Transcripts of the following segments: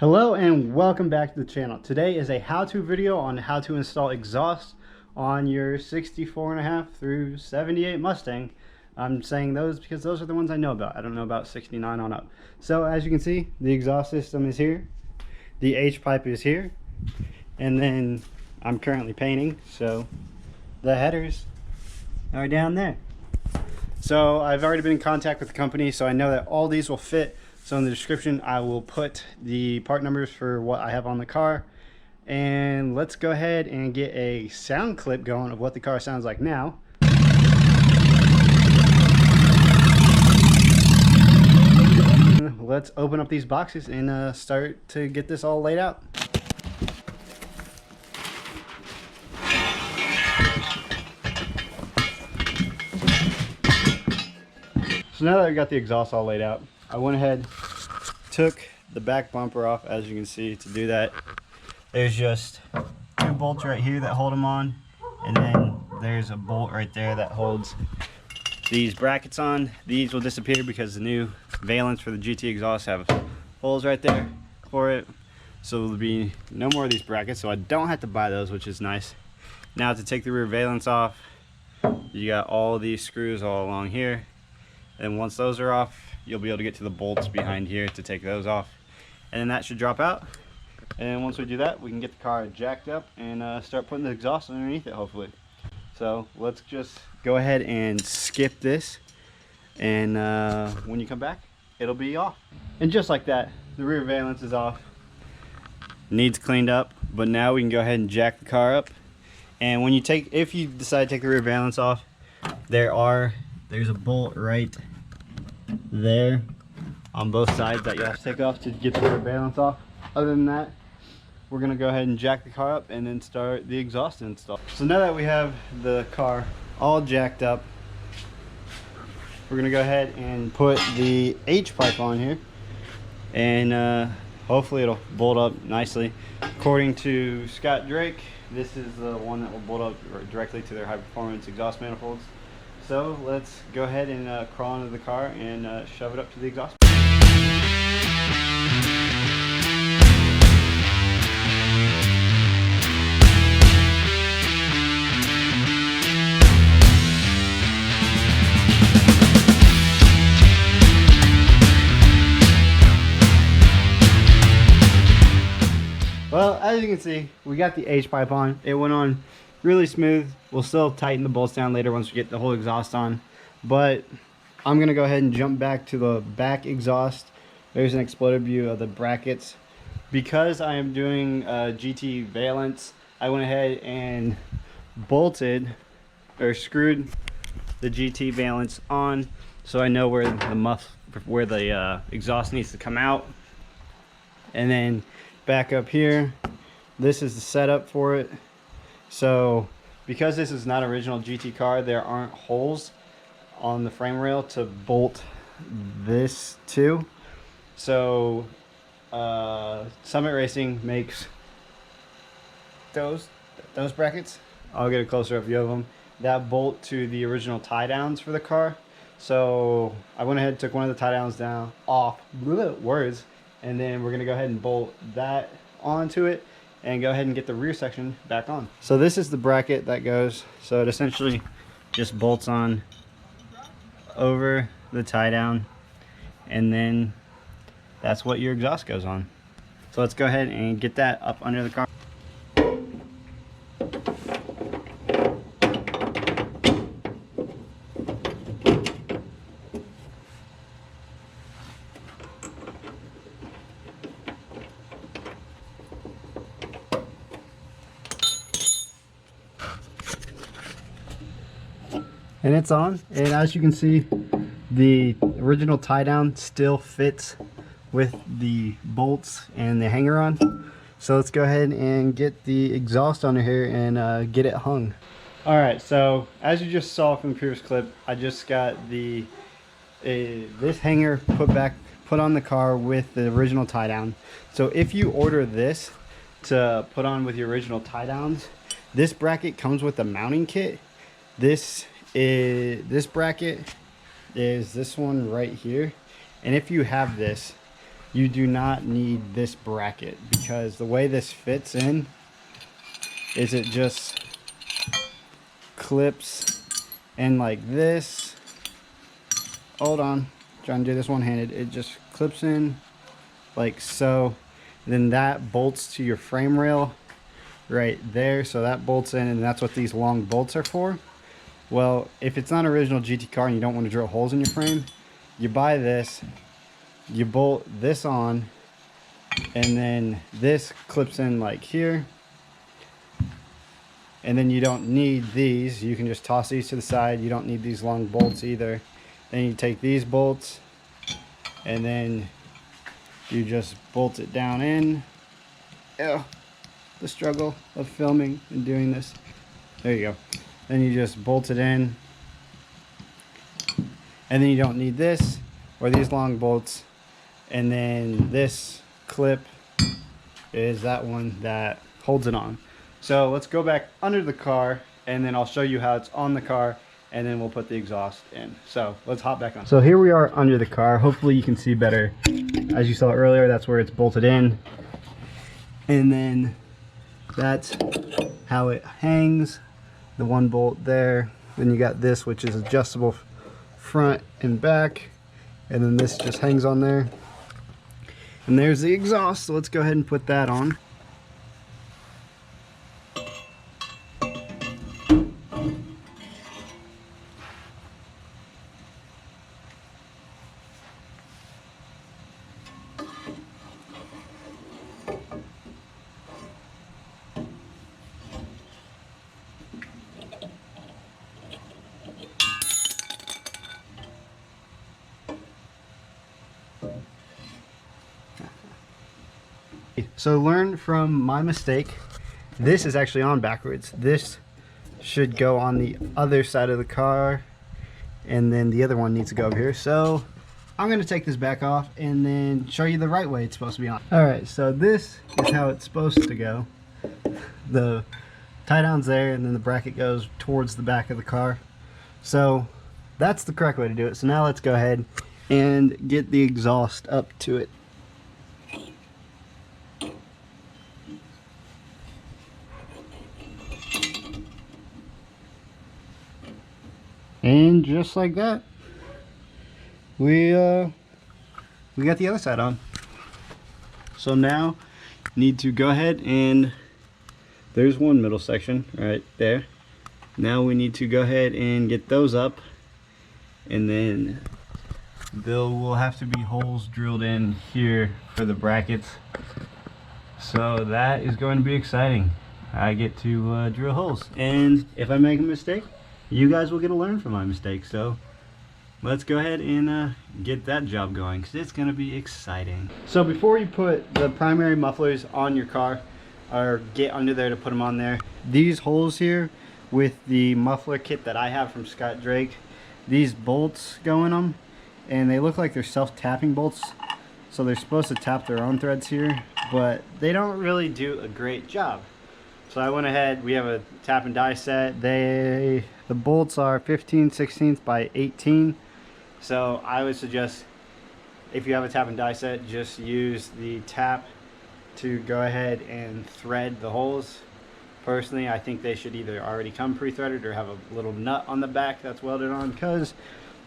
Hello and welcome back to the channel. Today is a how-to video on how to install exhaust on your 64.5 through 78 Mustang. I'm saying those because those are the ones I know about. I don't know about 69 on up. So as you can see, the exhaust system is here. The H pipe is here. And then I'm currently painting, so the headers are down there. So I've already been in contact with the company, so I know that all these will fit. So in the description, I will put the part numbers for what I have on the car. And let's go ahead and get a sound clip going of what the car sounds like now. Let's open up these boxes and start to get this all laid out. So now that we got the exhaust all laid out, I went ahead, took the back bumper off. As you can see, to do that, there's just two bolts right here that hold them on, and then there's a bolt right there that holds these brackets on. These will disappear because the new valence for the GT exhaust have holes right there for it, so there'll be no more of these brackets, so I don't have to buy those, which is nice. Now to take the rear valence off, you got all these screws all along here, and once those are off, you'll be able to get to the bolts behind here to take those off, and then that should drop out. And once we do that, we can get the car jacked up and start putting the exhaust underneath it, hopefully. So let's just go ahead and skip this, and when you come back, it'll be off. And just like that, the rear valence is off. Needs cleaned up, but now we can go ahead and jack the car up. And when you if you decide to take the rear valence off, there's a bolt right there on both sides that you have to take off to get the rear valence off. Other than that, we're gonna go ahead and jack the car up and then start the exhaust install. So now that we have the car all jacked up, we're gonna go ahead and put the H pipe on here, and hopefully it'll bolt up nicely. According to Scott Drake, this is the one that will bolt up directly to their high performance exhaust manifolds. So let's go ahead and crawl into the car and shove it up to the exhaust. Well, as you can see, we got the H pipe on. It went on really smooth. We'll still tighten the bolts down later once we get the whole exhaust on, but I'm gonna go ahead and jump back to the back exhaust. There's an exploded view of the brackets. Because I am doing GT valence, I went ahead and bolted or screwed the GT valence on, so I know where the exhaust needs to come out. And then back up here, this is the setup for it. So because this is not an original GT car, there aren't holes on the frame rail to bolt this to. So Summit Racing makes those brackets. I'll get a closer up view of them, that bolt to the original tie downs for the car. So I went ahead and took one of the tie downs off, and then we're gonna go ahead and bolt that onto it and go ahead and get the rear section back on. So this is the bracket that goes, so it essentially just bolts on over the tie down, and then that's what your exhaust goes on. So let's go ahead and get that up under the car. And it's on, and as you can see, the original tie down still fits with the bolts and the hanger on. So let's go ahead and get the exhaust under here and get it hung. Alright, so as you just saw from the previous clip, I just got this hanger put on the car with the original tie down. So if you order this to put on with your original tie downs, this bracket comes with a mounting kit. This bracket is this one right here, and if you have this, you do not need this bracket, because the way this fits in is it just clips in like this. Hold on, trying to do this one-handed. It just clips in like so. Then that bolts to your frame rail right there. So that bolts in, and that's what these long bolts are for. Well, if it's not an original GT car and you don't want to drill holes in your frame, you buy this, you bolt this on, and then this clips in like here. And then you don't need these. You can just toss these to the side. You don't need these long bolts either. Then you take these bolts and then you just bolt it down in. Ew, the struggle of filming and doing this. There you go. Then you just bolt it in. And then you don't need this or these long bolts. And then this clip is that one that holds it on. So let's go back under the car, and then I'll show you how it's on the car, and then we'll put the exhaust in. So let's hop back on. So here we are under the car. Hopefully you can see better. As you saw earlier, that's where it's bolted in. And then that's how it hangs, the one bolt there. Then you got this, which is adjustable front and back. And then this just hangs on there. And there's the exhaust, so let's go ahead and put that on. So learn from my mistake. This is actually on backwards. This should go on the other side of the car, and then the other one needs to go over here. So I'm going to take this back off and then show you the right way it's supposed to be on. Alright, so this is how it's supposed to go. The tie down's there, and then the bracket goes towards the back of the car. So that's the correct way to do it. So now let's go ahead and get the exhaust up to it. And just like that, we got the other side on. So now need to go ahead, and there's one middle section right there. Now we need to go ahead and get those up, and then there will have to be holes drilled in here for the brackets. So that is going to be exciting. I get to drill holes, and if I make a mistake, you guys will get to learn from my mistakes. So let's go ahead and get that job going, because it's going to be exciting. So before you put the primary mufflers on your car, or get under there to put them on there, these holes here with the muffler kit that I have from Scott Drake, these bolts go in them, and they look like they're self-tapping bolts. So they're supposed to tap their own threads here, but they don't really do a great job. So I went ahead, we have a tap and die set. The bolts are 15/16 by 18. So I would suggest, if you have a tap and die set, just use the tap to go ahead and thread the holes. Personally, I think they should either already come pre-threaded or have a little nut on the back that's welded on, because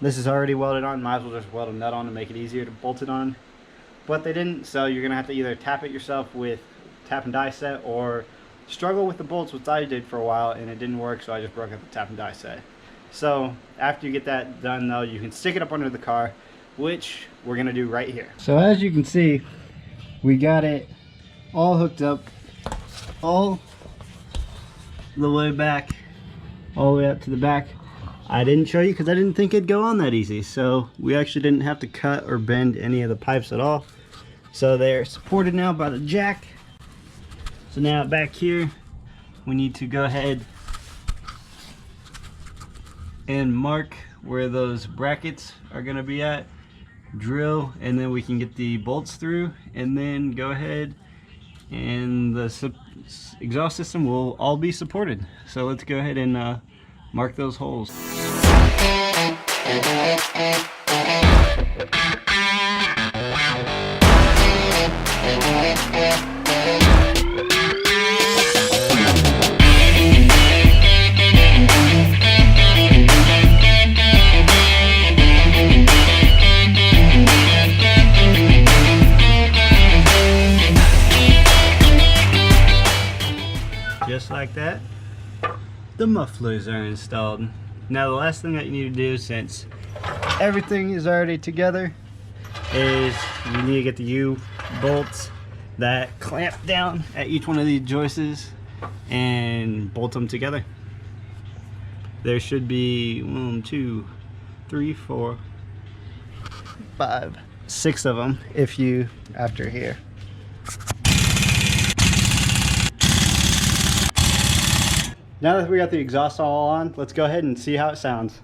this is already welded on. Might as well just weld a nut on to make it easier to bolt it on. But they didn't, so you're gonna have to either tap it yourself with tap and die set, or struggle with the bolts, which I did for a while, and it didn't work, so I just broke up the tap and die set. So after you get that done though, you can stick it up under the car, which we're gonna do right here. So as you can see, we got it all hooked up, all the way back, all the way up to the back. I didn't show you because I didn't think it'd go on that easy, so we actually didn't have to cut or bend any of the pipes at all. So they're supported now by the jack. So now back here, we need to go ahead and mark where those brackets are going to be at, drill, and then we can get the bolts through, and then go ahead and the exhaust system will all be supported. So let's go ahead and mark those holes. Just like that, the mufflers are installed. Now the last thing that you need to do, since everything is already together, is you need to get the U-bolts that clamp down at each one of these joists and bolt them together. There should be 1, 2, 3, 4, 5, 6 of them if you after here. Now that we got the exhaust all on, let's go ahead and see how it sounds.